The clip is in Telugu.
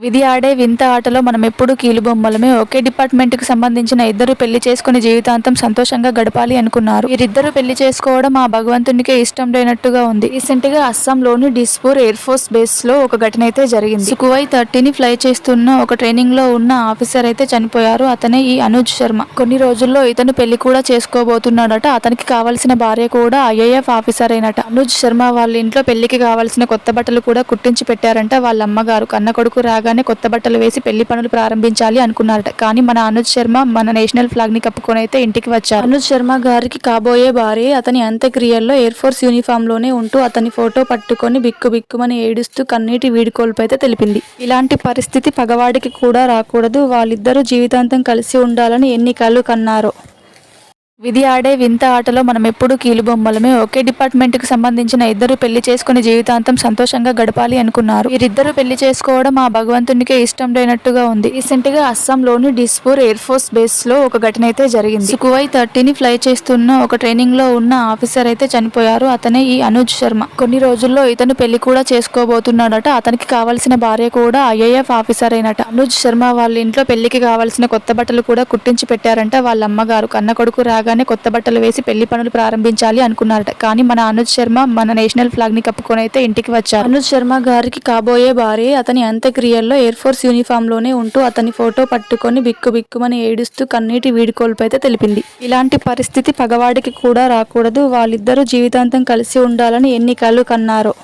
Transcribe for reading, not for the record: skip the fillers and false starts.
విధి ఆడే వింత ఆటలో మనం ఎప్పుడూ కీలుబొమ్మలమే. ఒకే డిపార్ట్మెంట్ కి సంబంధించిన ఇద్దరు పెళ్లి చేసుకుని జీవితాంతం సంతోషంగా గడపాలి అనుకున్నారు. వీరిద్దరూ పెళ్లి చేసుకోవడం ఆ భగవంతునికే ఇష్టం లేనట్టుగా ఉంది. రీసెంట్ గా అస్సాంలోని డిస్పూర్ ఎయిర్ ఫోర్స్ బేస్ లో ఒక ఘటన అయితే జరిగింది. సుఖోయ్ 30ని ఫ్లై చేస్తున్న ఒక ట్రైనింగ్ లో ఉన్న ఆఫీసర్ అయితే చనిపోయారు. అతనే ఈ అనుజ్ శర్మ. కొన్ని రోజుల్లో ఇతను పెళ్లి కూడా చేసుకోబోతున్నాడట. అతనికి కావలసిన భార్య కూడా IAF ఆఫీసర్ అయినట. అనుజ్ శర్మ వాళ్ళ ఇంట్లో పెళ్లికి కావాల్సిన కొత్త బట్టలు కూడా కుట్టించి పెట్టారంట వాళ్ళ అమ్మగారు. కన్న కొడుకు రాగానే కొత్త బట్టలు వేసి పెళ్లి పనులు ప్రారంభించాలి అనుకున్నారట. కానీ మన అనుజ్ శర్మ మన నేషనల్ ఫ్లాగ్ ని కప్పుకొని అయితే ఇంటికి వచ్చారు. అనుజ్ శర్మ గారికి కాబోయే భార్య అతని అంత్యక్రియల్లో ఎయిర్ ఫోర్స్ యూనిఫామ్ లోనే ఉంటూ అతని ఫోటో పట్టుకొని బిక్కుబిక్కుమని ఏడుస్తూ కన్నీటి వీడ్కోలుపై అయితే తెలిపింది. ఇలాంటి పరిస్థితి పగవాడికి కూడా రాకూడదు. వాళ్ళిద్దరూ జీవితాంతం కలిసి ఉండాలని ఎన్ని కలలు కన్నారో. విధి ఆడే వింత ఆటలో మనం ఎప్పుడూ కీలుబొమ్మలమే. ఒకే డిపార్ట్మెంట్ కి సంబంధించిన ఇద్దరు పెళ్లి చేసుకుని జీవితాంతం సంతోషంగా గడపాలి అనుకున్నారు. వీరిద్దరూ పెళ్లి చేసుకోవడం ఆ భగవంతునికే ఇష్టం లేనట్టుగా ఉంది. రీసెంట్ గా అస్సాంలోని డిస్పూర్ ఎయిర్ ఫోర్స్ బేస్ లో ఒక ఘటన అయితే జరిగింది. సుఖోయ్ 30ని ఫ్లై చేస్తున్న ఒక ట్రైనింగ్ లో ఉన్న ఆఫీసర్ అయితే చనిపోయారు. అతనే ఈ అనుజ్ శర్మ. కొన్ని రోజుల్లో ఇతను పెళ్లి కూడా చేసుకోబోతున్నాడట. అతనికి కావలసిన భార్య కూడా IAF ఆఫీసర్ అయినట. అనుజ్ శర్మ వాళ్ళ ఇంట్లో పెళ్లికి కావాల్సిన కొత్త బట్టలు కూడా కుట్టించి పెట్టారంట వాళ్ళ అమ్మగారు. కన్న కొడుకు రాగానే కొత్త బట్టలు వేసి పెళ్లి పనులు ప్రారంభించాలి అనుకున్నారట. కానీ మన అనుజ్ శర్మ మన నేషనల్ ఫ్లాగ్ ని కప్పుకొని అయితే ఇంటికి వచ్చారు. అనుజ్ శర్మ గారికి కాబోయే భార్య అతని అంత్యక్రియల్లో ఎయిర్ ఫోర్స్ యూనిఫామ్ లోనే ఉంటూ అతని ఫోటో పట్టుకొని బిక్కుబిక్కుమని ఏడుస్తూ కన్నీటి వీడ్కోలుపై అయితే తెలిపింది. ఇలాంటి పరిస్థితి పగవాడికి కూడా రాకూడదు. వాళ్ళిద్దరూ జీవితాంతం కలిసి ఉండాలని ఎన్ని కలలు కన్నారో.